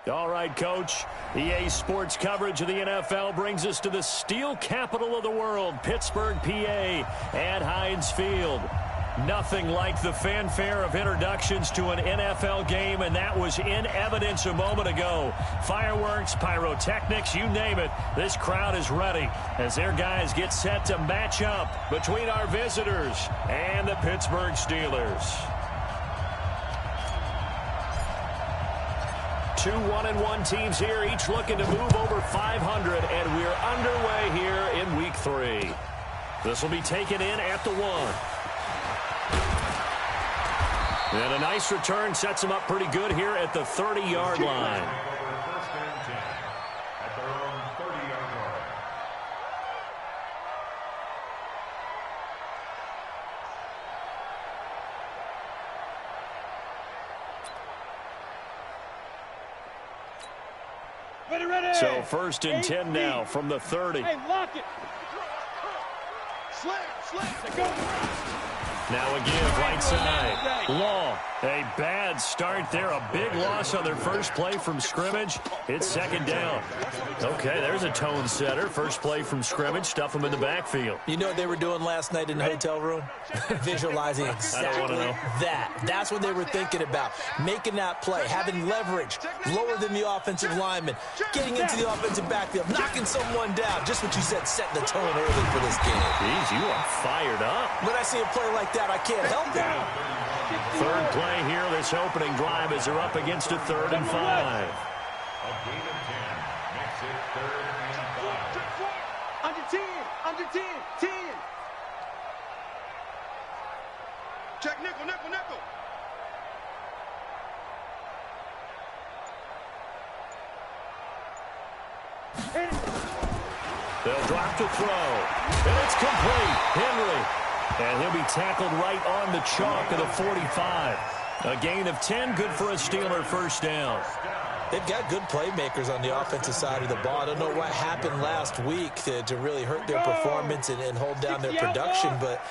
All right, Coach. EA Sports coverage of the NFL brings us to the steel capital of the world, Pittsburgh, PA, at Heinz Field. Nothing like the fanfare of introductions to an NFL game, and that was in evidence a moment ago. Fireworks, pyrotechnics, you name it. This crowd is ready as their guys get set to match up between our visitors and the Pittsburgh Steelers. 2 1-1 teams here, each looking to move over 500, and we're underway here in Week 3. This will be taken in at the 1. And a nice return sets them up pretty good here at the 30-yard line. So 1st and 10 now from the 30. Hey, lock it. Slip, go. Now a give right side. Law. A bad start there. A big loss on their first play from scrimmage. It's 2nd down. Okay, there's a tone setter. First play from scrimmage. Stuff them in the backfield. You know what they were doing last night in the hotel room? Visualizing exactly that. That's what they were thinking about. Making that play. Having leverage. Lower than the offensive lineman. Getting into the offensive backfield. Knocking someone down. Just what you said, setting the tone early for this game. Jeez, you are fired up. When I see a play like that, I can't help it. 3rd play here, this opening drive as they're up against a 3rd and 5. A gain of 10 makes it 3rd and 5. Under 10, 10. Check nickel. They'll drop to throw. And it's complete. Henry. And he'll be tackled right on the chalk of the 45. A gain of 10, good for a Steeler first down. They've got good playmakers on the offensive side of the ball. I don't know what happened last week to really hurt their performance and hold down their production, but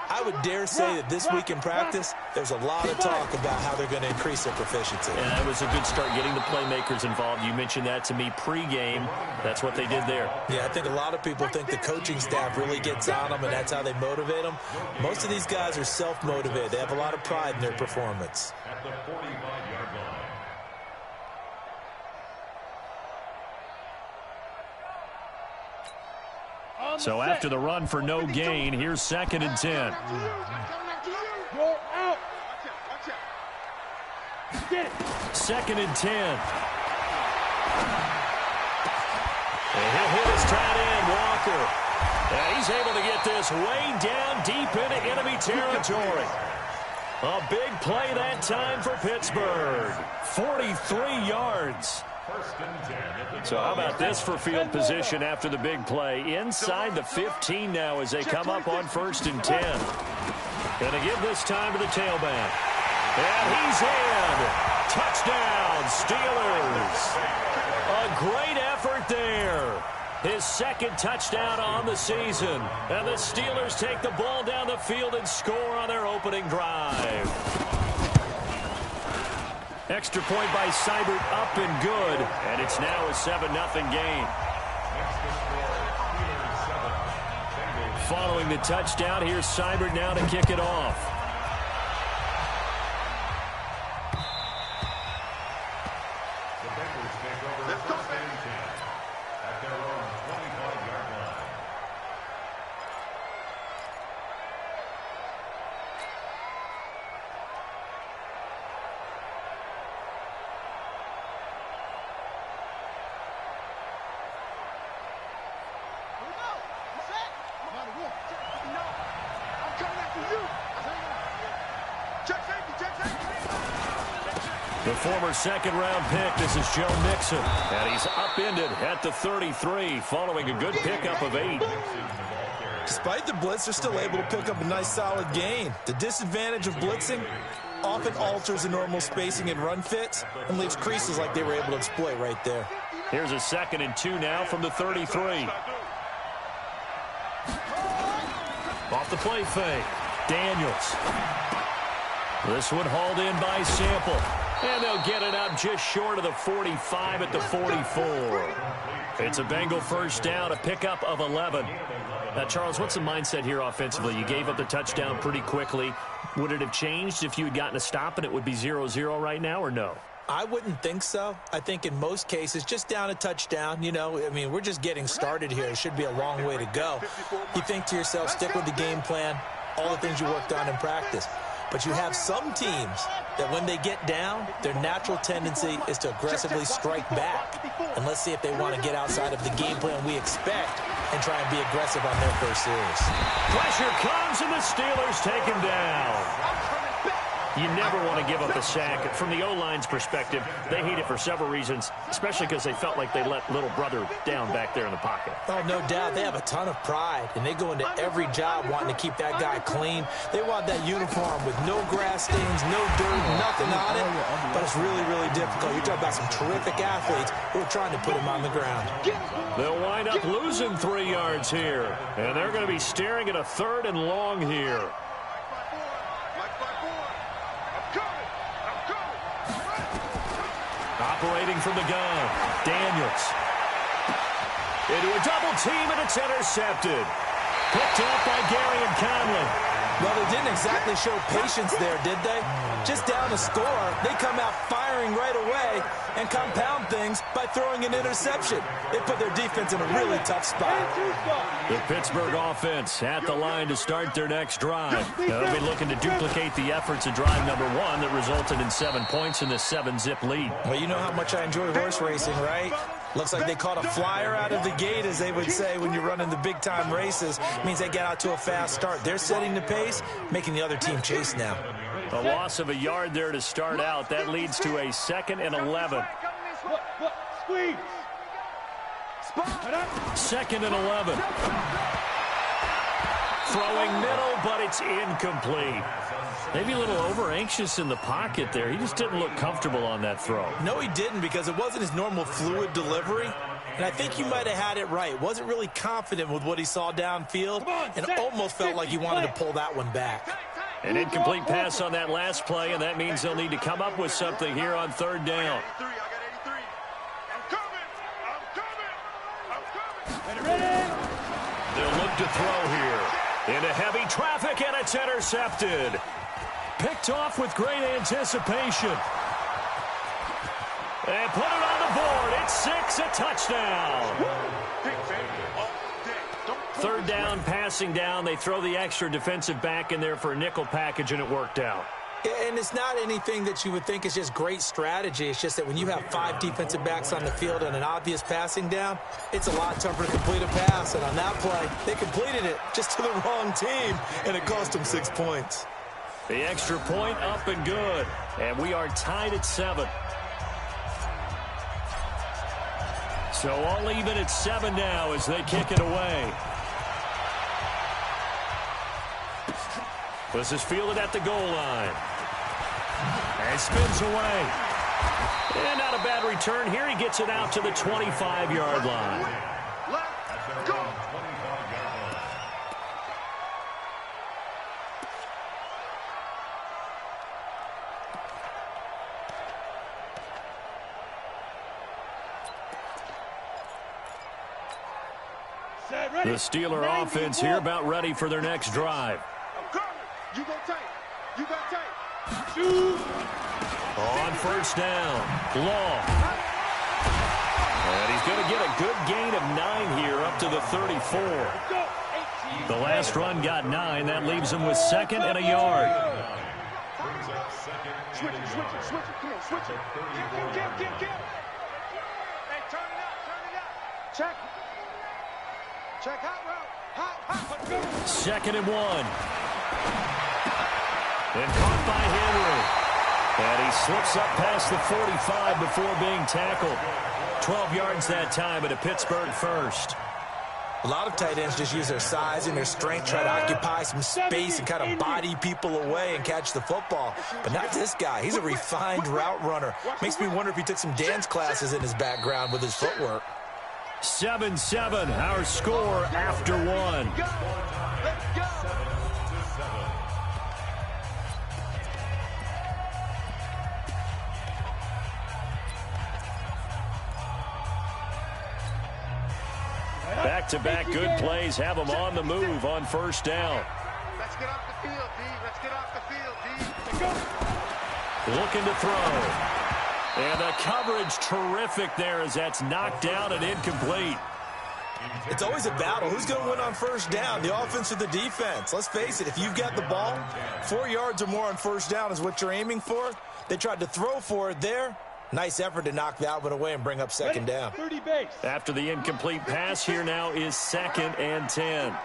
I would dare say that this week in practice, there's a lot of talk about how they're going to increase their proficiency. And that was a good start getting the playmakers involved. You mentioned that to me pregame. That's what they did there. Yeah, I think a lot of people think the coaching staff really gets on them, and that's how they motivate them. Most of these guys are self-motivated. They have a lot of pride in their performance. At the 45-yard line. So after the run for no gain, here's 2nd and 10. Go out. 2nd and 10. And he'll hit his tight end, Walker. And he's able to get this way down deep into enemy territory. A big play that time for Pittsburgh. 43 yards. So how about this for field position after the big play? Inside the 15 now as they come up on 1st and 10. Going to give this time to the tailback. And he's in. Touchdown, Steelers. A great effort there. His 2nd touchdown on the season. And the Steelers take the ball down the field and score on their opening drive. Extra point by Seibert up and good. And it's now a 7-0 game. Following the touchdown, here's Seibert now to kick it off. The former 2nd-round pick, this is Joe Mixon. And he's upended at the 33 following a good pickup of 8. Despite the blitz, they're still able to pick up a nice solid gain. The disadvantage of blitzing often alters the normal spacing and run fits and leaves creases like they were able to exploit right there. Here's a 2nd and 2 now from the 33. Off the play fake. Daniels. This one hauled in by Sample. And they'll get it up just short of the 45 at the 44. It's a Bengal first down, a pickup of 11. Now, Charles, what's the mindset here offensively? You gave up the touchdown pretty quickly. Would it have changed if you had gotten a stop and it would be 0-0 right now, or no? I wouldn't think so. I think in most cases, just down a touchdown, you know, I mean, we're just getting started here. It should be a long way to go. You think to yourself, stick with the game plan, all the things you worked on in practice. But you have some teams that when they get down, their natural tendency is to aggressively strike back. And let's see if they want to get outside of the game plan we expect and try and be aggressive on their first series. Pressure comes, and the Steelers take him down. You never want to give up a sack. From the O-line's perspective, they hate it for several reasons, especially because they felt like they let little brother down back there in the pocket. Oh, no doubt. They have a ton of pride, and they go into every job wanting to keep that guy clean. They want that uniform with no grass stains, no dirt, nothing on it. But it's really, really difficult. You're talking about some terrific athletes who are trying to put him on the ground. They'll wind up losing 3 yards here, and they're going to be staring at a 3rd and long here. Operating from the gun, Daniels. Into a double team, and it's intercepted. Picked up by Gary and Conley. Well, they didn't exactly show patience there, did they? Just down a score, they come out firing right away and compound things by throwing an interception. They put their defense in a really tough spot. The Pittsburgh offense at the line to start their next drive. They'll be looking to duplicate the efforts of drive number 1 that resulted in 7 points in the 7-zip lead. Well, you know how much I enjoy horse racing, right? Looks like they caught a flyer out of the gate, as they would say when you're running the big-time races. It means they get out to a fast start. They're setting the pace, making the other team chase now. A loss of a yard there to start out. That leads to a 2nd and 11. Squeeze. 2nd and 11. Throwing middle, but it's incomplete. Maybe a little over-anxious in the pocket there. He just didn't look comfortable on that throw. No, he didn't, because it wasn't his normal fluid delivery. And I think you might have had it right. Wasn't really confident with what he saw downfield and almost felt like he wanted to pull that one back. An incomplete pass on that last play, and that means they'll need to come up with something here on 3rd down. They'll look to throw here. Into heavy traffic, and it's intercepted. Picked off with great anticipation. And put it on the board. It's 6, a touchdown. 3rd down, passing down. They throw the extra defensive back in there for a nickel package, and it worked out. And it's not anything that you would think is just great strategy. It's just that when you have 5 defensive backs on the field and an obvious passing down, it's a lot tougher to complete a pass. And on that play, they completed it just to the wrong team, and it cost them 6 points. The extra point up and good. And we are tied at 7. So all even at 7 now as they kick it away. This is fielded at the goal line. And spins away. And not a bad return here. He gets it out to the 25-yard line. Let's go. The Steeler offense here about ready for their next drive. You go tight. You go tight. Shoot. On 1st down, Law. And he's going to get a good gain of 9 here up to the 34. The last run got 9. That leaves him with 2nd and a yard. Switch it. Come on, switch it. Get. Hey, turn it up. Check. Hot route. Hot. 2nd and 1. And caught by Henry. And he slips up past the 45 before being tackled. 12 yards that time, and a Pittsburgh first. A lot of tight ends just use their size and their strength, try to occupy some space and kind of body people away and catch the football. But not this guy. He's a refined route runner. Makes me wonder if he took some dance classes in his background with his footwork. 7-7, our score after 1. Let's go. back-to-back good plays have them on the move on first down. Let's get off the field, D. Let's get off the field, D. Go. Looking to throw. And the coverage terrific there as that's knocked down and incomplete. It's always a battle. Who's going to win on first down, the offense or the defense? Let's face it, if you've got the ball, 4 yards or more on first down is what you're aiming for. They tried to throw for it there. Nice effort to knock that one away and bring up second down. 30 base. After the incomplete pass, here now is 2nd and 10.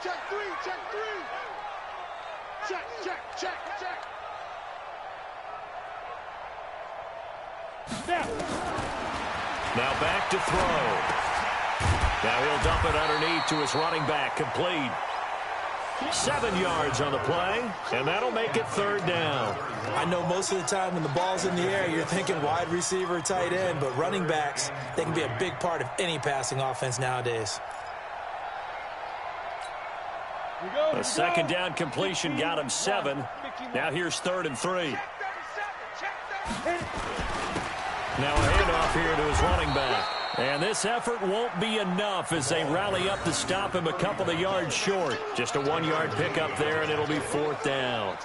Check three, check three. Check, check, check, check. Now back to throw. Now he'll dump it underneath to his running back, complete. 7 yards on the play, and that'll make it 3rd down. I know most of the time when the ball's in the air, you're thinking wide receiver, tight end, but running backs, they can be a big part of any passing offense nowadays. A 2nd down completion got him 7. Now here's 3rd and 3. Now a handoff here to his running back. And this effort won't be enough as they rally up to stop him a couple of yards short. Just a 1-yard pickup there, and it'll be 4th down.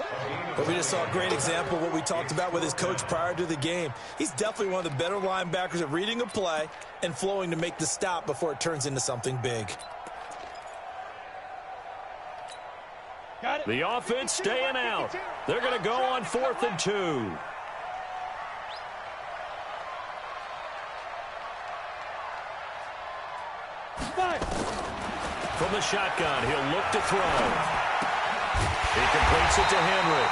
But we just saw a great example of what we talked about with his coach prior to the game. He's definitely one of the better linebackers at reading a play and flowing to make the stop before it turns into something big. The offense staying out. They're going to go on 4th and 2. From the shotgun, he'll look to throw. He completes it to Henry.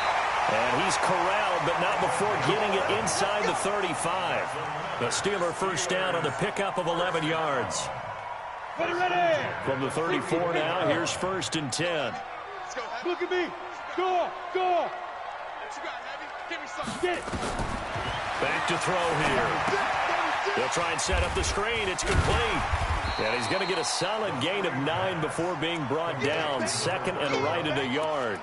And he's corralled, but not before getting it inside the 35. The Steeler first down on the pickup of 11 yards. From the 34 now, here's 1st and 10. Look at me. Go, go. Give me some. Get it. Back to throw here. They'll try and set up the screen. It's complete. And he's going to get a solid gain of 9 before being brought down. 2nd and right at a yard.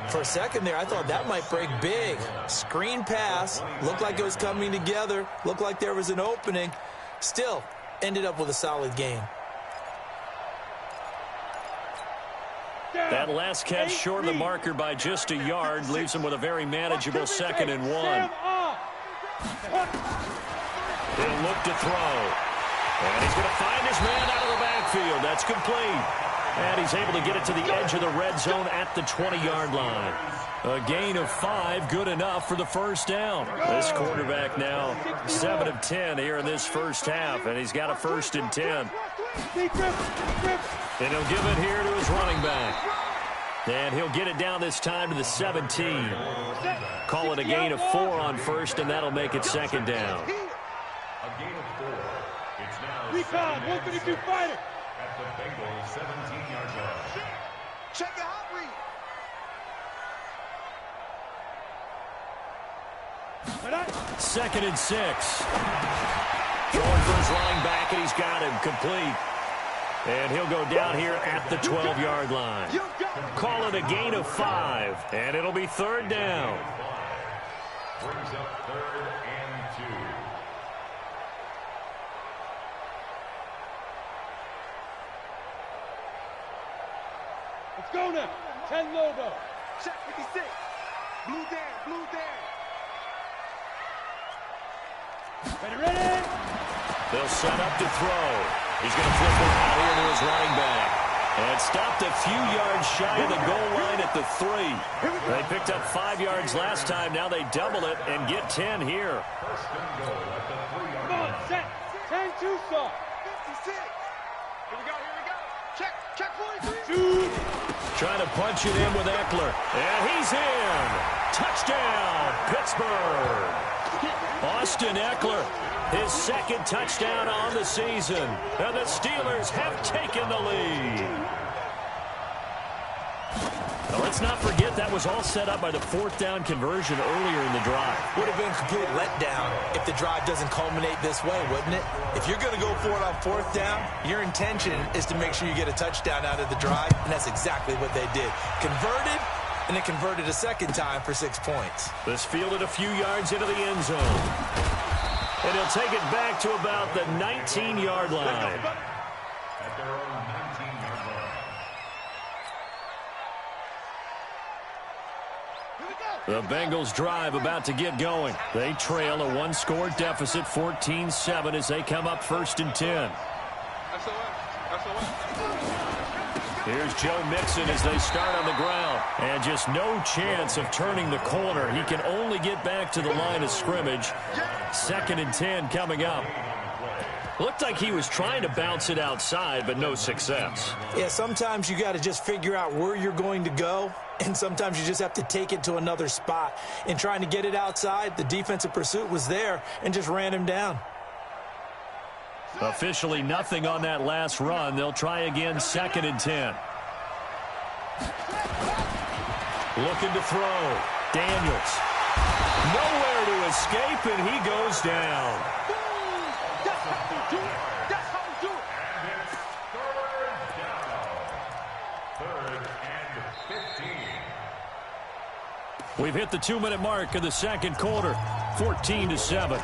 For a second there, I thought that might break big. Screen pass. Looked like it was coming together. Looked like there was an opening. Still, ended up with a solid gain. That last catch short of the marker by just a yard leaves him with a very manageable 2nd and 1. He'll look to throw. And he's going to find his man out of the backfield. That's complete. And he's able to get it to the edge of the red zone at the 20-yard line. A gain of 5, good enough for the first down. This quarterback now 7 of 10 here in this first half, and he's got a 1st and 10. And he'll give it here to his running back. And he'll get it down this time to the 17. Call it a gain of 4 on 1st, and that'll make it 2nd down. A gain of 4. It's now Recon, 152 fighter. At the Bengals 17-yard line. Check the hot read. 2nd and 6. Throwing for his running back, and he's got him complete. And he'll go down here at the 12-yard line. Call it a gain of 5, and it'll be 3rd down. Brings up 3rd and 2. Let's go now. 10 Lobo. Check 56. Blue down, blue down. Ready. They'll set up to throw. He's going to flip it out here to his running back. And stopped a few yards shy of the goal line at the 3. They picked up 5 yards last time. Now they double it and get 10 here. First and goal at the 3-yard Come on, line. set. 10 Tucson. 56. Here we go. Check 43. Trying to punch it in with Eckler. And he's in. Touchdown, Pittsburgh. Austin Eckler, his 2nd touchdown on the season. And the Steelers have taken the lead. Now let's not forget that was all set up by the 4th down conversion earlier in the drive. Would have been a complete letdown if the drive doesn't culminate this way, wouldn't it? If you're going to go for it on 4th down, your intention is to make sure you get a touchdown out of the drive, and that's exactly what they did. Converted, and it converted a 2nd time for 6 points. This fielded a few yards into the end zone. And he'll take it back to about the 19-yard line. At their own 19-yard line. The Bengals drive about to get going. They trail a one-score deficit, 14-7, as they come up 1st and 10. Here's Joe Mixon as they start on the ground. And just no chance of turning the corner. He can only get back to the line of scrimmage. 2nd and 10 coming up. Looked like he was trying to bounce it outside, but no success. Yeah, sometimes you got to just figure out where you're going to go, and sometimes you just have to take it to another spot. And trying to get it outside, the defensive pursuit was there and just ran him down. Officially nothing on that last run. They'll try again, 2nd and 10. Looking to throw. Daniels. Nowhere to escape, and he goes down. That's how we do it. That's how we do it. And it's 3rd down. 3rd and 15. We've hit the 2-minute mark of the second quarter. 14-7.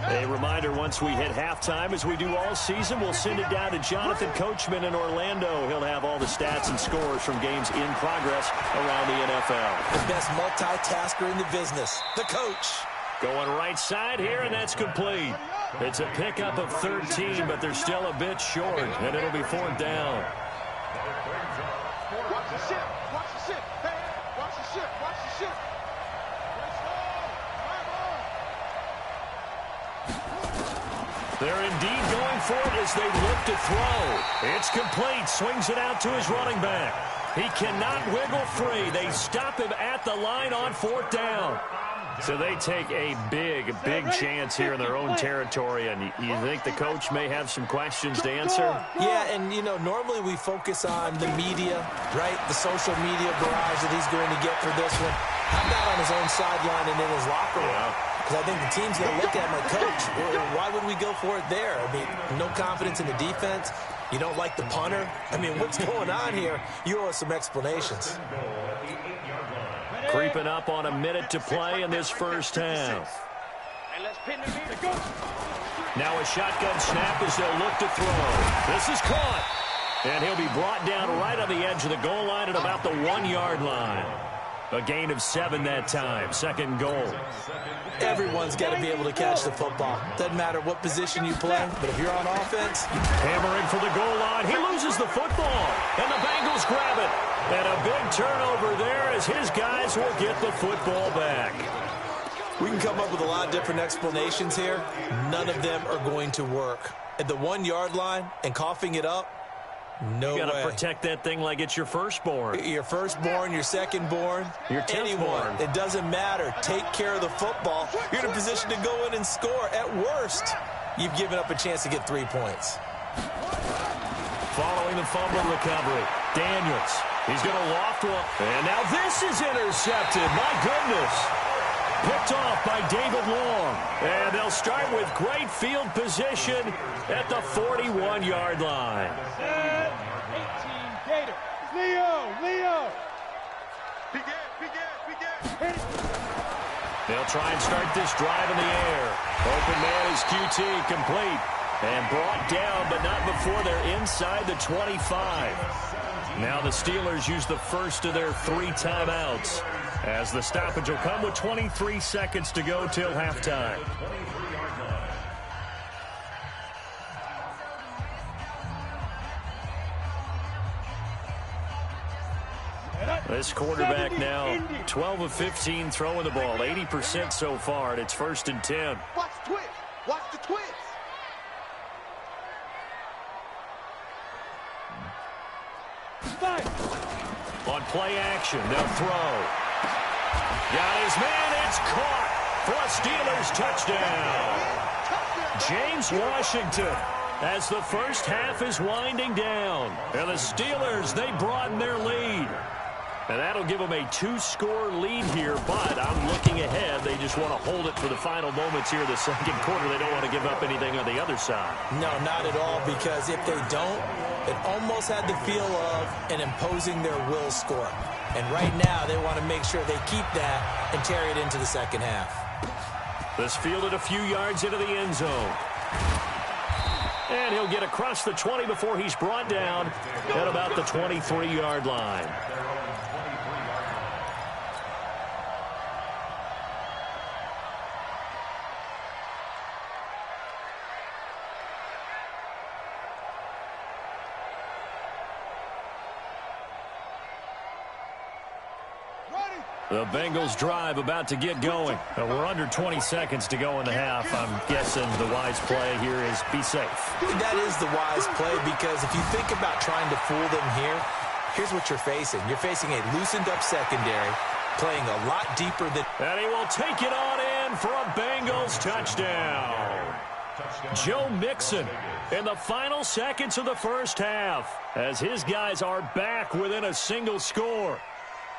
A reminder, once we hit halftime, as we do all season, we'll send it down to Jonathan Coachman in Orlando. He'll have all the stats and scores from games in progress around the NFL. The best multitasker in the business, the coach. Going right side here, and that's complete. It's a pickup of 13, but they're still a bit short, and it'll be 4th down. Watch the ship. Watch the ship. Hey, watch the ship. Watch the ship. They're indeed going for it as they look to throw. It's complete. Swings it out to his running back. He cannot wiggle free. They stop him at the line on 4th down. So they take a big chance here in their own territory. And you think the coach may have some questions to answer? Yeah, and, you know, normally we focus on the media, right? The social media barrage that he's going to get for this one. How about on his own sideline and in his locker room? Because I think the team's going to look at him like, Coach, why would we go for it there? I mean, no confidence in the defense. You don't like the punter. I mean, what's going on here? You owe us some explanations. Creeping up on a minute to play in this first half. Now a shotgun snap as they'll look to throw. This is caught. And he'll be brought down right on the edge of the goal line at about the 1-yard line. A gain of 7 that time. 2nd goal. Everyone's got to be able to catch the football. Doesn't matter what position you play, but if you're on offense. Hammering for the goal line. He loses the football. And the Bengals grab it. And a big turnover there as his guys will get the football back. We can come up with a lot of different explanations here. None of them are going to work. At the 1-yard line and coughing it up, no way. You got to protect that thing like it's your firstborn. Your firstborn, your secondborn, your anyone. It doesn't matter. Take care of the football. You're in a position to go in and score. At worst, you've given up a chance to get 3 points. Following the fumble recovery, Daniels. He's going to loft one. And now this is intercepted. My goodness. Picked off by David Long. And they'll start with great field position at the 41-yard line. 18 Gator. Leo. Begin. They'll try and start this drive in the air. Open man is QT, complete. And brought down, but not before they're inside the 25. Now the Steelers use the first of their 3 timeouts, as the stoppage will come with 23 seconds to go till halftime. This quarterback now 12 of 15 throwing the ball, 80% so far, and it's 1st and 10. Watch the twist. Watch the twist. On play action, they'll throw. Got his man, it's caught for a Steelers touchdown. James Washington, as the first half is winding down. And the Steelers, they broaden their lead. And that'll give them a 2-score lead here, but I'm looking ahead. They just want to hold it for the final moments here in the second quarter. They don't want to give up anything on the other side. No, not at all, because if they don't, it almost had the feel of an imposing their will score. And right now, they want to make sure they keep that and carry it into the second half. This fielded a few yards into the end zone. And he'll get across the 20 before he's brought down at about the 23-yard line. The Bengals drive about to get going. We're under 20 seconds to go in the half. I'm guessing the wise play here is be safe. That is the wise play, because if you think about trying to fool them here, here's what you're facing. You're facing a loosened up secondary, playing a lot deeper than... And he will take it on in for a Bengals touchdown. Joe Mixon in the final seconds of the first half, as his guys are back within a single score.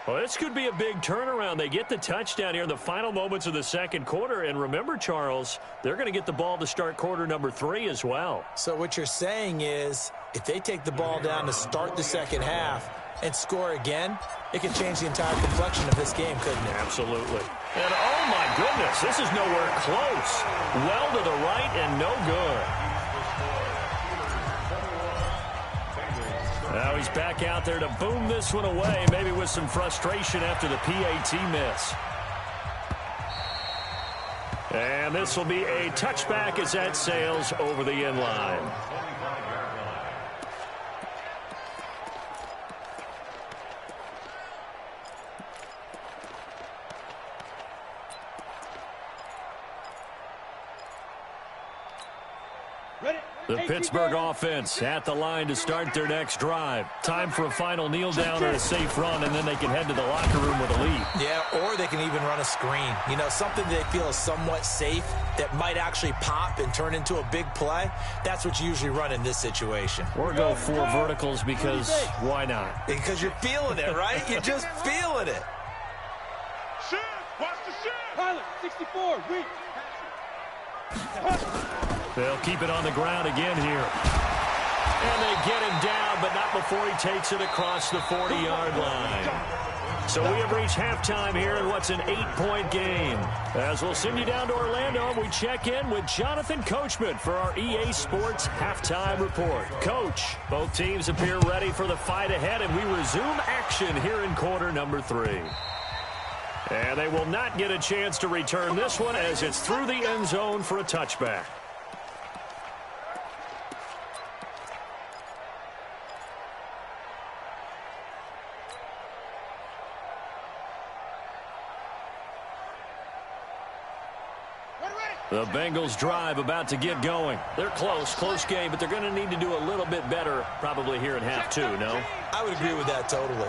Well, this could be a big turnaround. They get the touchdown here in the final moments of the second quarter. And remember, Charles, they're going to get the ball to start quarter number 3 as well. So what you're saying is, if they take the ball down to start the second half and score again, it could change the entire complexion of this game, couldn't it? Absolutely. And oh my goodness, this is nowhere close. Well to the right and no good. Now he's back out there to boom this one away, maybe with some frustration after the PAT miss. And this will be a touchback as that sails over the end line. The Pittsburgh offense at the line to start their next drive. Time for a final kneel down or a safe run, and then they can head to the locker room with a lead. Yeah, or they can even run a screen. You know, something they feel is somewhat safe that might actually pop and turn into a big play. That's what you usually run in this situation. Or go 4 verticals, because why not? Because you're feeling it, right? You're just feeling it. Shift! Watch the shift! Pilot, 64, weak. They'll keep it on the ground again here. And they get him down, but not before he takes it across the 40-yard line. So we have reached halftime here in what's an 8-point game. As we'll send you down to Orlando, we check in with Jonathan Coachman for our EA Sports Halftime Report. Coach, both teams appear ready for the fight ahead, and we resume action here in quarter number 3. And they will not get a chance to return this one as it's through the end zone for a touchback. The Bengals drive about to get going. They're close game, but they're going to need to do a little bit better probably here in half 2, no? I would agree with that totally.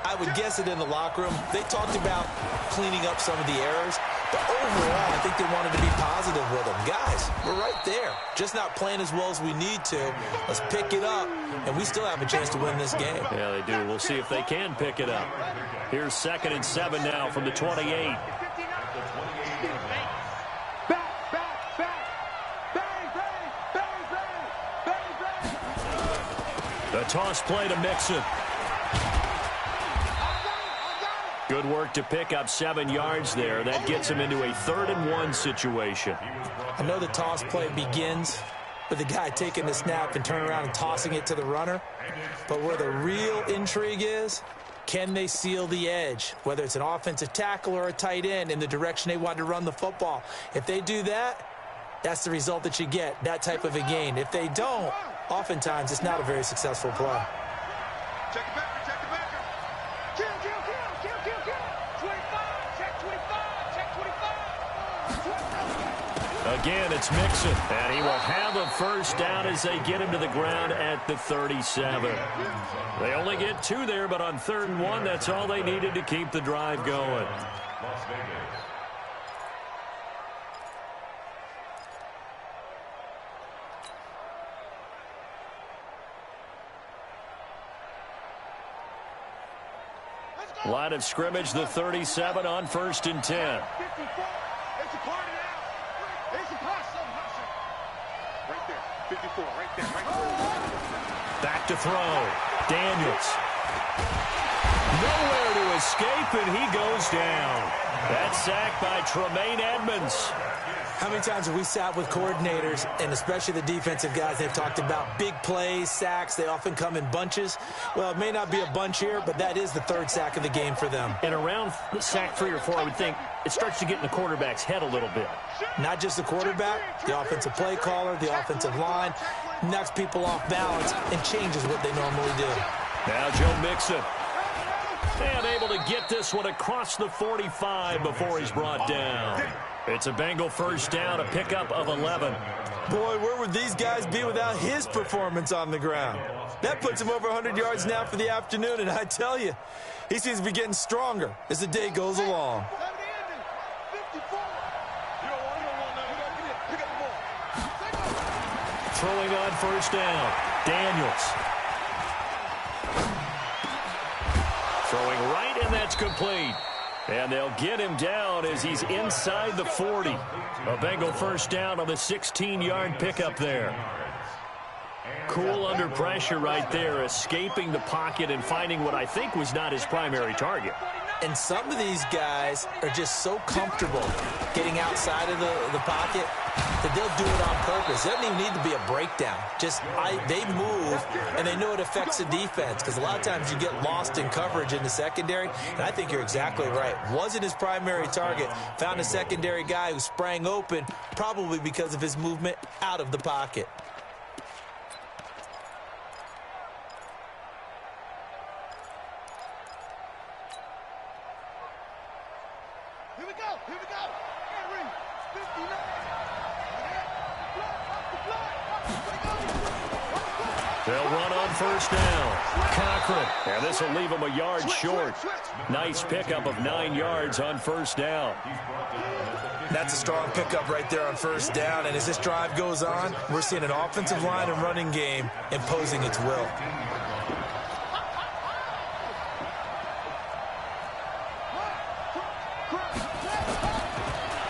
I would guess it in the locker room. They talked about cleaning up some of the errors, but overall, I think they wanted to be positive with them. Guys, we're right there. Just not playing as well as we need to. Let's pick it up, and we still have a chance to win this game. Yeah, they do. We'll see if they can pick it up. Here's 2nd and 7 now from the 28. The toss play to Mixon. Good work to pick up 7 yards there. That gets him into a 3rd and 1 situation. I know the toss play begins with the guy taking the snap and turning around and tossing it to the runner. But where the real intrigue is, can they seal the edge, whether it's an offensive tackle or a tight end, in the direction they want to run the football? If they do that, that's the result that you get, that type of a gain. If they don't, oftentimes it's not a very successful play. Check it back, check it back. Kill. 25, check 25, check 25. Again, it's Mixon, and he will have a first down as they get him to the ground at the 37. They only get 2 there, but on 3rd and 1, that's all they needed to keep the drive going. Las Vegas. Let's Line of scrimmage, the 37 on 1st and 10. Back to throw. Daniels. Nowhere to escape, and he goes down. That's sacked by Tremaine Edmonds. How many times have we sat with coordinators, and especially the defensive guys, they've talked about big plays, sacks. They often come in bunches. Well, it may not be a bunch here, but that is the 3rd sack of the game for them. And around sack 3 or 4, I would think it starts to get in the quarterback's head a little bit. Not just the quarterback, the offensive play caller, the offensive line, knocks people off balance and changes what they normally do. Now Joe Mixon. And able to get this one across the 45 before he's brought down. It's a Bengal 1st down, a pickup of 11. Boy, where would these guys be without his performance on the ground? That puts him over 100 yards now for the afternoon, and I tell you, he seems to be getting stronger as the day goes along. Throwing on 1st down, Daniels. Throwing right, and that's complete. And they'll get him down as he's inside the 40. A Bengal 1st down on the 16-yard pickup there. Cool under pressure right there, escaping the pocket and finding what I think was not his primary target. And some of these guys are just so comfortable getting outside of the pocket that they'll do it on purpose. It doesn't even need to be a breakdown. Just they move, and they know it affects the defense because a lot of times you get lost in coverage in the secondary, and I think you're exactly right. Wasn't his primary target. Found a secondary guy who sprang open, probably because of his movement out of the pocket. They'll run on 1st down. Cochran. And this will leave him a yard short. Nice pickup of 9 yards on 1st down. That's a strong pickup right there on 1st down. And as this drive goes on, we're seeing an offensive line and running game imposing its will.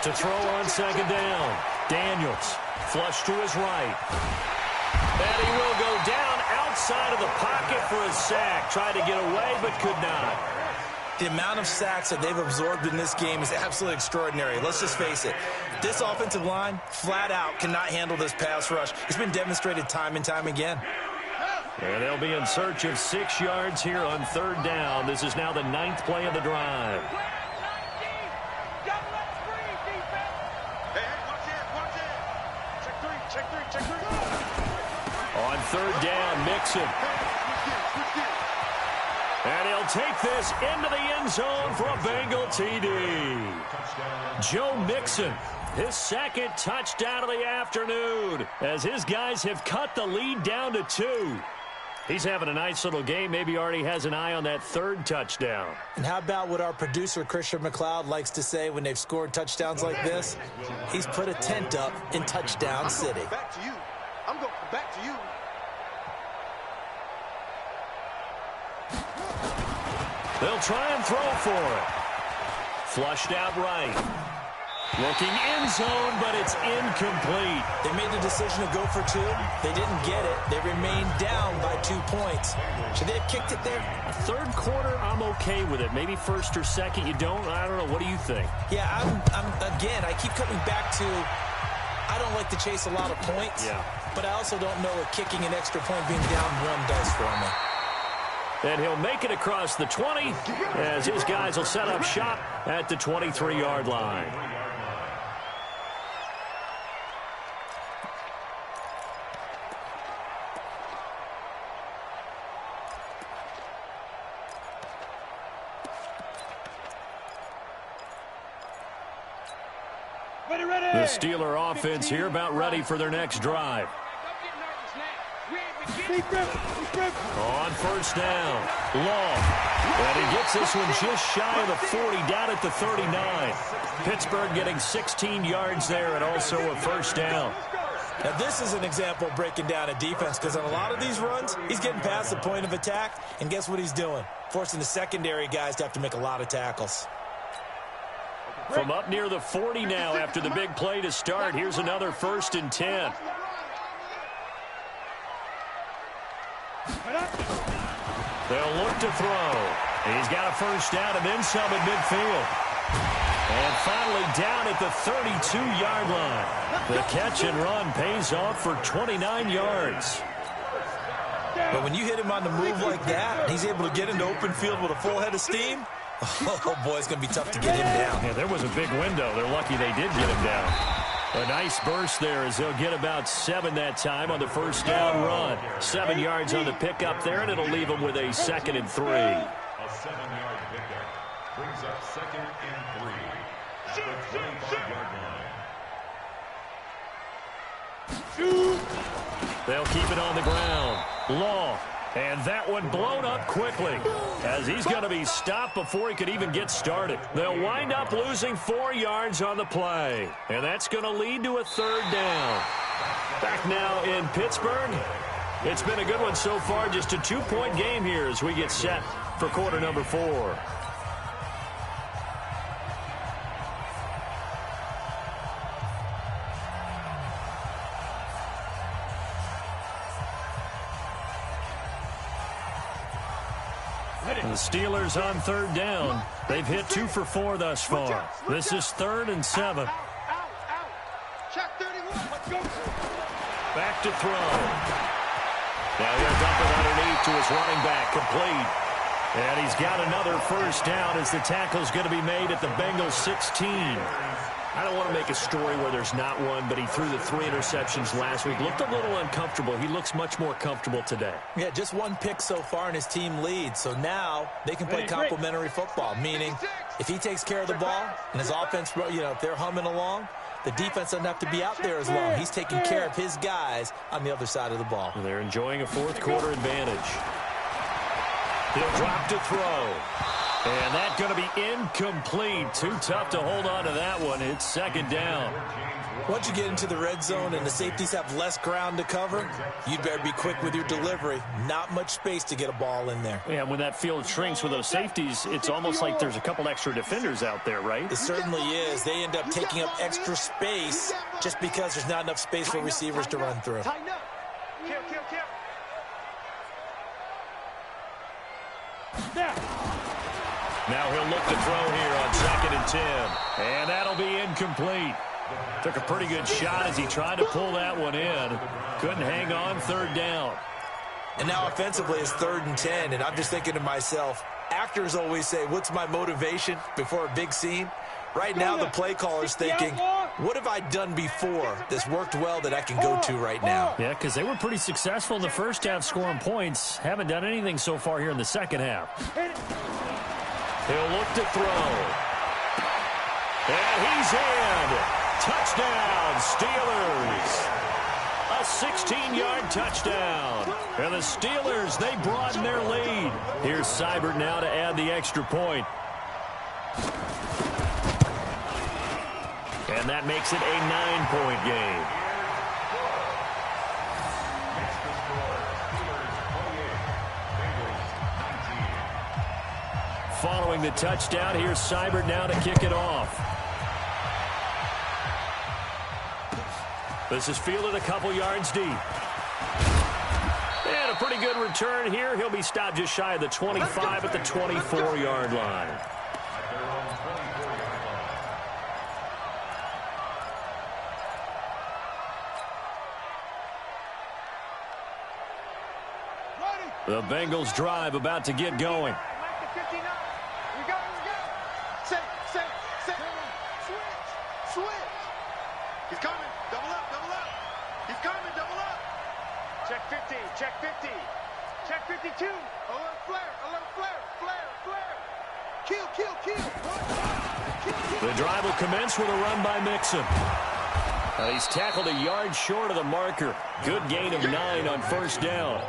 To throw on 2nd down. Daniels. Flush to his right. And he will go down outside of the pocket for a sack. Tried to get away, but could not. The amount of sacks that they've absorbed in this game is absolutely extraordinary. Let's just face it. This offensive line, flat out, cannot handle this pass rush. It's been demonstrated time and time again. And they'll be in search of 6 yards here on 3rd down. This is now the 9th play of the drive. On 3rd down, Mixon. And he'll take this into the end zone for a Bengal TD. Joe Mixon, his 2nd touchdown of the afternoon, as his guys have cut the lead down to 2. He's having a nice little game. Maybe already has an eye on that 3rd touchdown. And how about what our producer, Christian McLeod, likes to say when they've scored touchdowns like this? He's put a tent up in Touchdown City. Back to you. I'm going back to you. They'll try and throw for it. Flushed out right. Looking end zone, but it's incomplete. They made the decision to go for 2. They didn't get it. They remained down by 2 points. Should they have kicked it there? 3rd quarter, I'm okay with it. Maybe 1st or 2nd, you don't. I don't know. What do you think? Yeah, again, I keep coming back to I don't like to chase a lot of points. Yeah. But I also don't know what kicking an extra point being down 1 does for me. And he'll make it across the 20 as his guys will set up shop at the 23-yard line. The Steeler offense here about ready for their next drive. On 1st down, Long. And he gets this one just shy of the 40, down at the 39. Pittsburgh getting 16 yards there and also a 1st down. Now, this is an example of breaking down a defense, because on a lot of these runs, he's getting past the point of attack, and guess what he's doing? Forcing the secondary guys to have to make a lot of tackles. From up near the 40 now after the big play to start, here's another 1st and 10. They'll look to throw. He's got a first down and then some at midfield. And finally down at the 32-yard line. The catch and run pays off for 29 yards. But when you hit him on the move like that, and he's able to get into open field with a full head of steam, oh, boy, it's going to be tough to get him down. Yeah, there was a big window. They're lucky they did get him down. A nice burst there as they'll get about 7 that time on the first down run. 7 yards on the pickup there, and it'll leave them with a 2nd and 3. A 7-yard pickup brings up 2nd and 3 at the 25-yard line. They'll keep it on the ground. Long. And that one blown up quickly as he's going to be stopped before he could even get started. They'll wind up losing 4 yards on the play. And that's going to lead to a 3rd down. Back now in Pittsburgh. It's been a good one so far. Just a 2-point game here as we get set for quarter number 4. The Steelers on 3rd down. They've hit 2 for 4 thus far. This is 3rd and 7. Check 31. Let's go. Back to throw. Now he'll dump it underneath to his running back. Complete. And he's got another first down as the tackle's going to be made at the Bengals 16. I don't want to make a story where there's not one, but he threw the 3 interceptions last week. Looked a little uncomfortable. He looks much more comfortable today. Yeah, just 1 pick so far and his team leads. So now they can play complementary football, meaning if he takes care of the ball and his offense, if they're humming along, the defense doesn't have to be out there as long. He's taking care of his guys on the other side of the ball. They're enjoying a 4th quarter advantage. He'll drop to throw. And that's going to be incomplete. Too tough to hold on to that one. It's 2nd down. Once you get into the red zone and the safeties have less ground to cover, you'd better be quick with your delivery. Not much space to get a ball in there. Yeah, when that field shrinks with those safeties, it's almost like there's a couple extra defenders out there, right? It certainly is. They end up taking up extra space just because there's not enough space for receivers to run through. Now he'll look to throw here on 2nd and 10. And that'll be incomplete. Took a pretty good shot as he tried to pull that one in. Couldn't hang on. 3rd down. And now offensively it's 3rd and 10. And I'm just thinking to myself, actors always say, what's my motivation before a big scene? Right now the play caller's thinking, what have I done before that's worked well that I can go to right now? Yeah, because they were pretty successful in the first half scoring points. Haven't done anything so far here in the second half. He'll look to throw. And he's in. Touchdown, Steelers. A 16-yard touchdown. And the Steelers, they broaden their lead. Here's Seibert now to add the extra point. And that makes it a 9-point game. Following the touchdown, here's Seibert now to kick it off. This is fielded a couple yards deep. And a pretty good return here. He'll be stopped just shy of the 25 at the 24-yard line. The Bengals drive about to get going. He's coming. Double up, double up. He's coming, double up. Check 50, check 50. Check 52. Alert flare, flare, flare. Kill, kill, kill. The drive will commence with a run by Mixon. He's tackled a yard short of the marker. Good gain of 9 on first down.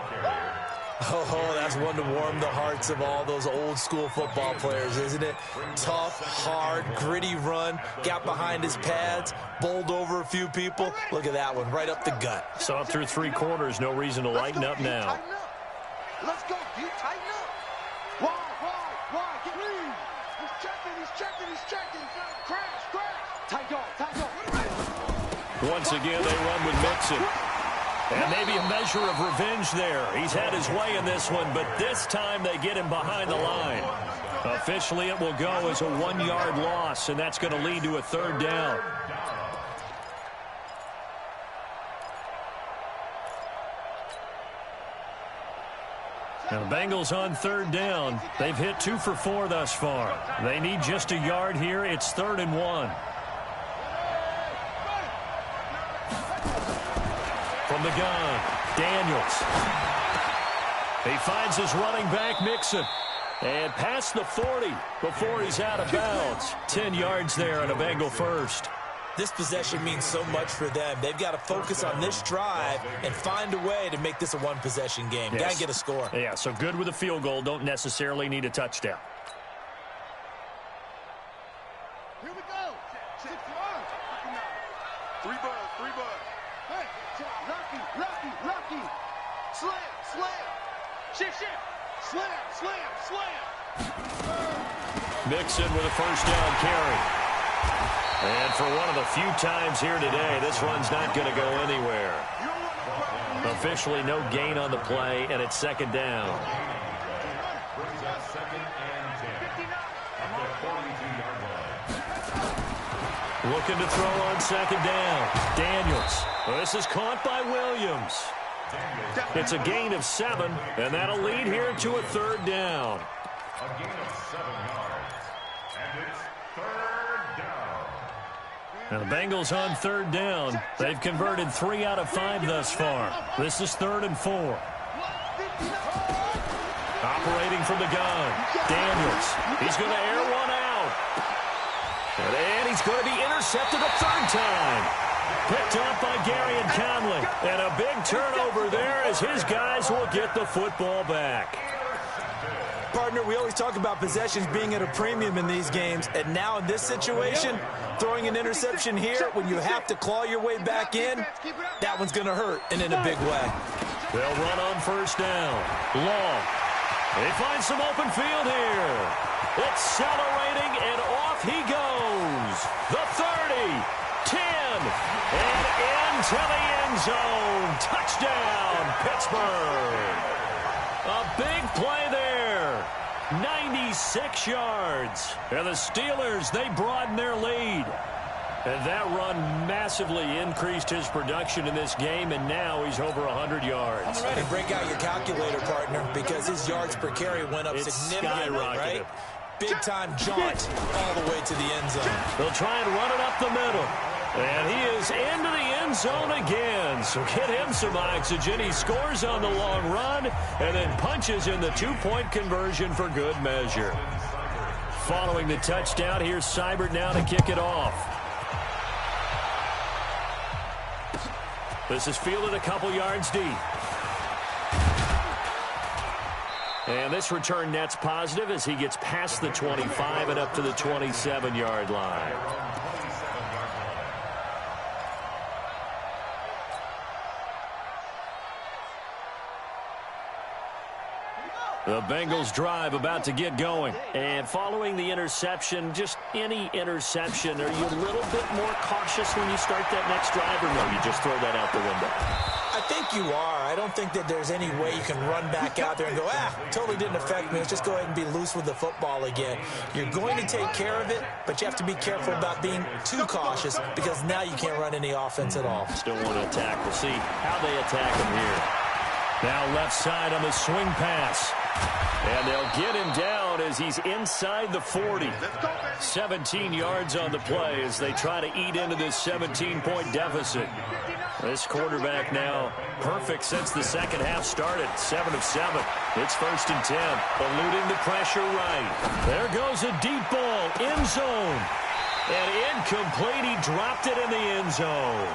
Oh, that's one to warm the hearts of all those old school football players, isn't it? Tough, hard, gritty run, got behind his pads, bowled over a few people. Look at that one, right up the gut. Saw through 3 quarters, no reason to lighten up now. Let's go, D, tighten up. Wide, get in. He's checking. Crash. Tight dog. Once again, they run with Mixon. And maybe a measure of revenge there. He's had his way in this one, but this time they get him behind the line. Officially, it will go as a 1-yard loss, and that's going to lead to a 3rd down. Now the Bengals on 3rd down. They've hit 2 for 4 thus far. They need just a yard here. It's 3rd and 1. From the gun, Daniels. He finds his running back, Mixon. And past the 40 before he's out of bounds. 10 yards there on a Bengal first. This possession means so much for them. They've got to focus on this drive and find a way to make this a 1-possession game. Yes. Got to get a score. Yeah, so good with a field goal. Don't necessarily need a touchdown. Here we go. 6 yards. 3 bucks. Hey, lucky. Slam. Shift. Slam. Mixon with a 1st down carry. And for one of the few times here today, this run's not going to go anywhere. Officially no gain on the play, and it's 2nd down. Brings us 2nd and 10. At the 42-yard line. Looking to throw on 2nd down. Daniels. This is caught by Williams. It's a gain of 7, and that'll lead here to a 3rd down. A gain of 7 yards. And it's 3rd down. And the Bengals on 3rd down. They've converted 3 out of 5 thus far. This is 3rd and 4. Operating from the gun. Daniels. He's going to air one out. And he's going to be intercepted a 3rd time. Picked up by Gary and Conley. And a big turnover there as his guys will get the football back. Partner, we always talk about possessions being at a premium in these games, and now in this situation, throwing an interception here when you have to claw your way back in, that one's going to hurt, and in a big way. They'll run on 1st down. Long. They find some open field here. Accelerating, and off he goes. The 30, 10, and into the end zone. Touchdown, Pittsburgh. A big play there. 96 yards. And the Steelers, they broaden their lead. And that run massively increased his production in this game, and now he's over 100 yards. I'm ready to break out your calculator, partner, because his yards per carry went up significantly, right? Big-time jaunt all the way to the end zone. They'll try and run it up the middle. And he is into the end zone again. So get him some oxygen. He scores on the long run and then punches in the 2-point conversion for good measure. Following the touchdown, here's Seibert now to kick it off. This is fielded a couple yards deep. And this return net's positive as he gets past the 25 and up to the 27-yard line. The Bengals drive about to get going. And following the interception, just any interception, are you a little bit more cautious when you start that next drive, or no, you just throw that out the window? I think you are. I don't think that there's any way you can run back out there and go, totally didn't affect me. Let's just go ahead and be loose with the football again. You're going to take care of it, but you have to be careful about being too cautious because now you can't run any offense at all. Still want to attack. We'll see how they attack him here. Now left side on the swing pass. And they'll get him down as he's inside the 40. 17 yards on the play as they try to eat into this 17-point deficit. This quarterback now perfect since the second half started. 7 of 7. It's 1st and 10. Eluding the pressure right. There goes a deep ball. End zone. And incomplete. He dropped it in the end zone.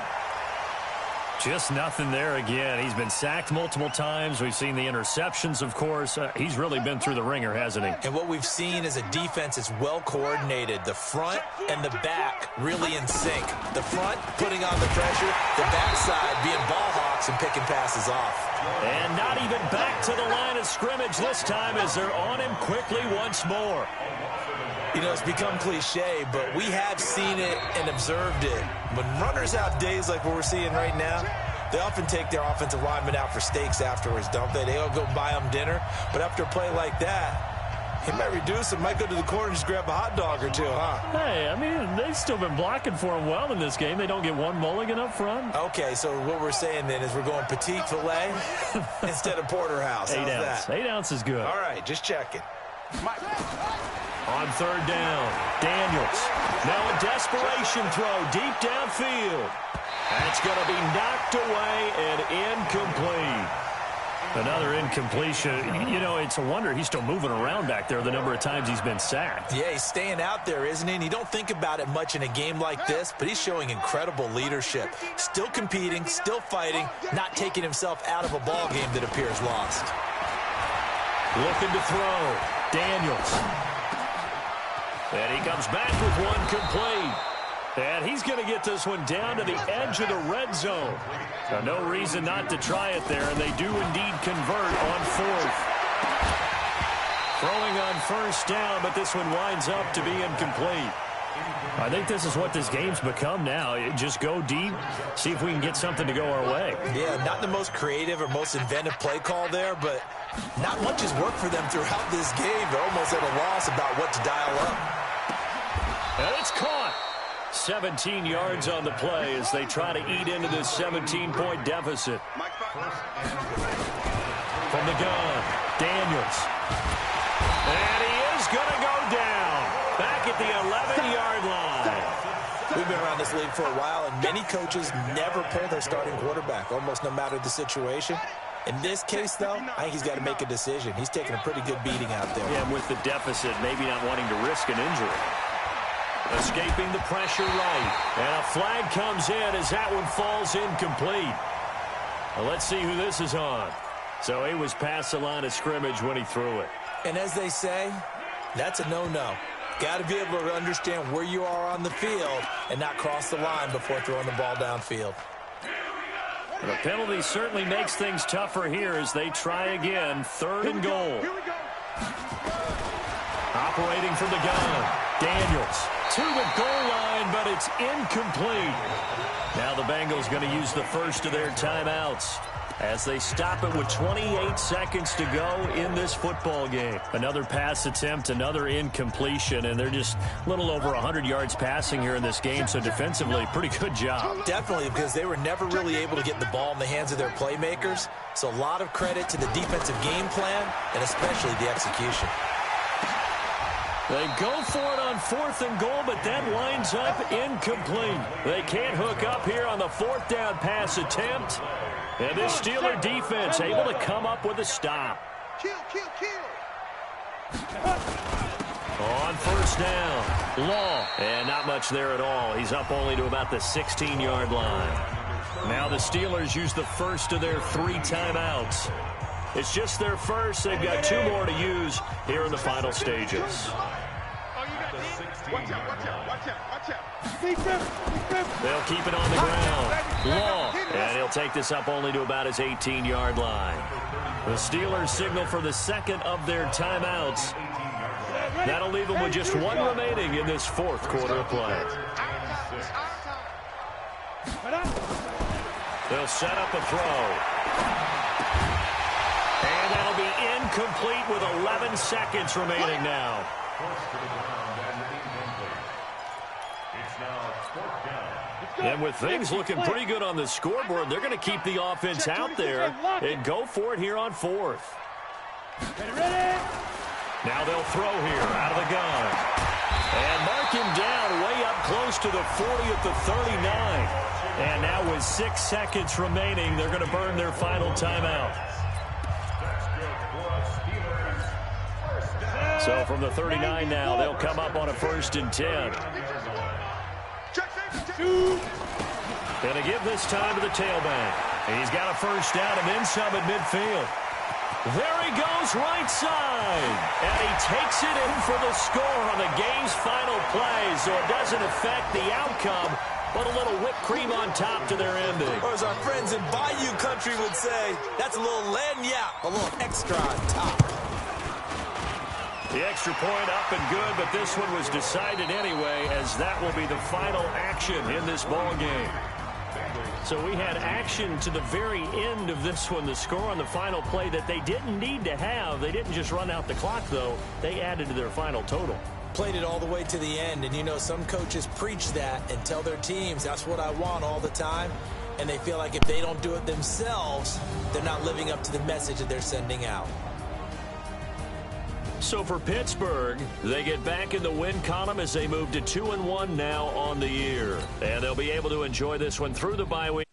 Just nothing there again. He's been sacked multiple times. We've seen the interceptions, of course. He's really been through the ringer, hasn't he? And what we've seen is a defense is well coordinated. The front and the back really in sync. The front putting on the pressure, the backside being ball hawks and picking passes off. And not even back to the line of scrimmage this time as they're on him quickly once more. You know, it's become cliche, but we have seen it and observed it. When runners have days like what we're seeing right now, they often take their offensive linemen out for steaks afterwards, don't they? They don't go buy them dinner. But after a play like that, he might reduce it, might go to the corner and just grab a hot dog or two, huh? Hey, I mean, they've still been blocking for him well in this game. They don't get one mulligan up front. Okay, so what we're saying then is we're going petite filet instead of porterhouse. How's that? 8 ounce is good. All right, just checking. On third down, Daniels. Now a desperation throw deep downfield. That's going to be knocked away and incomplete. Another incompletion. You know, it's a wonder he's still moving around back there the number of times he's been sacked. Yeah, he's staying out there, isn't he? And you don't think about it much in a game like this, but he's showing incredible leadership. Still competing, still fighting, not taking himself out of a ball game that appears lost. Looking to throw. Daniels. And he comes back with one complete. And he's going to get this one down to the edge of the red zone. Now, no reason not to try it there, and they do indeed convert on fourth. Throwing on first down, but this one winds up to be incomplete. I think this is what this game's become now. Just go deep, see if we can get something to go our way. Yeah, not the most creative or most inventive play call there, but not much has worked for them throughout this game. They're almost at a loss about what to dial up. And it's caught. 17 yards on the play as they try to eat into this 17-point deficit. From the gun, Daniels. And he is going to go down. Back at the 11-yard line. We've been around this league for a while, and many coaches never pull their starting quarterback, almost no matter the situation. In this case, though, I think he's got to make a decision. He's taking a pretty good beating out there. Yeah, with the deficit, maybe not wanting to risk an injury. Escaping the pressure right. And a flag comes in as that one falls incomplete. Well, let's see who this is on. So he was past the line of scrimmage when he threw it. And as they say, that's a no-no. Got to be able to understand where you are on the field and not cross the line before throwing the ball downfield. The penalty certainly makes things tougher here as they try again. Third and goal. Operating from the gun. Daniels to the goal line, but it's incomplete. Now the Bengals going to use the first of their timeouts as they stop it with 28 seconds to go in this football game. Another pass attempt, another incompletion, and they're just a little over 100 yards passing here in this game, so defensively, pretty good job. Definitely, because they were never really able to get the ball in the hands of their playmakers, so a lot of credit to the defensive game plan and especially the execution. They go for it on fourth and goal, but that winds up incomplete. They can't hook up here on the fourth down pass attempt. And this Steeler defense able to come up with a stop. On first down, Law. And not much there at all. He's up only to about the 16-yard line. Now the Steelers use the first of their 3 timeouts. It's just their first. They've got 2 more to use here in the final stages. Watch out, watch out, watch out, watch out. They'll keep it on the ground. Law. And he'll take this up only to about his 18-yard line. The Steelers signal for the second of their timeouts. That'll leave them with just 1 remaining in this fourth quarter of play. They'll set up a throw. And that'll be incomplete with 11 seconds remaining now. And with things looking pretty good on the scoreboard, they're going to keep the offense out there and go for it here on fourth. Now they'll throw here out of the gun. And mark him down way up close to the 40 at the 39. And now with 6 seconds remaining, they're going to burn their final timeout. So from the 39 now, they'll come up on a 1st and 10. And to give this time to the tailback. He's got a first down and then some at midfield. There he goes right side. And he takes it in for the score on the game's final play. So it doesn't affect the outcome, but a little whipped cream on top to their ending. Or as our friends in Bayou Country would say, that's a little lagniappe, a little extra on top. The extra point up and good, but this one was decided anyway, as that will be the final action in this ball game. So we had action to the very end of this one, the score on the final play that they didn't need to have. They didn't just run out the clock, though. They added to their final total. Played it all the way to the end, and you know some coaches preach that and tell their teams that's what I want all the time, and they feel like if they don't do it themselves, they're not living up to the message that they're sending out. So for Pittsburgh, they get back in the win column as they move to 2-1 now on the year. And they'll be able to enjoy this one through the bye week.